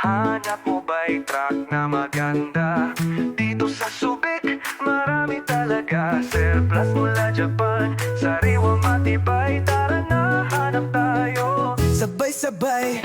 Hanap mo ba'y truck na maganda? Dito sa Subic, marami talaga. Surplus mula Japan, sariwa matibay. Tara na, hanap tayo. Sabay-sabay,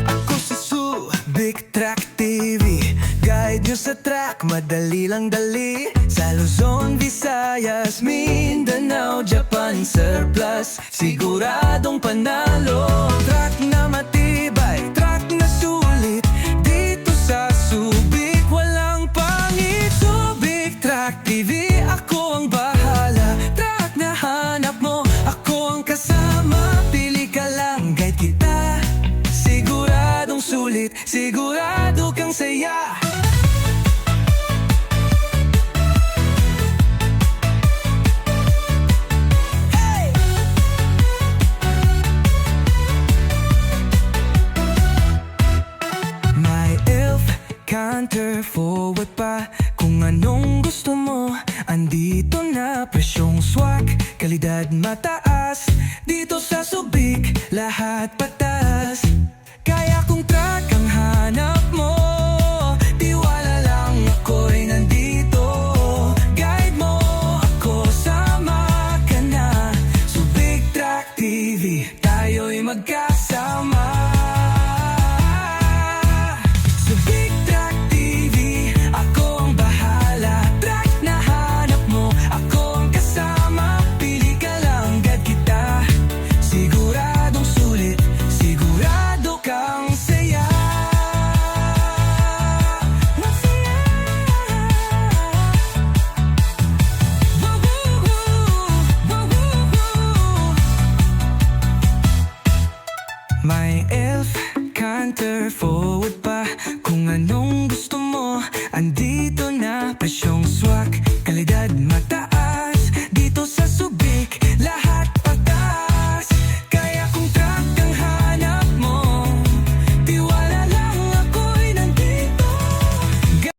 ako si Subic Truck TV. Guide nyo sa track, madali lang dali. Sa Luzon, Visayas, Mindanao, Japan, surplus, siguradong panalo. Truck na matibay, truck na sulit. Dito sa Subic, walang pangit. Subic Truck TV, ako ang bahala. Truck na hanap mo, ako ang kasama. Pili ka lang, guide kita. Siguradong sulit, sigurado kang saya. Counter forward pa, kung anong gusto mo, andito na. Presyong swak, kalidad mataas. Dito sa Subic, lahat patas. Kaya kung truck ang hanap mo, tiwala lang, ako'y nandito. Guide mo ako, sama ka na. Subic Truck TV, tayo'y magkasama. May elf, counter forward pa, kung anong gusto mo, andito na. Presyong swak,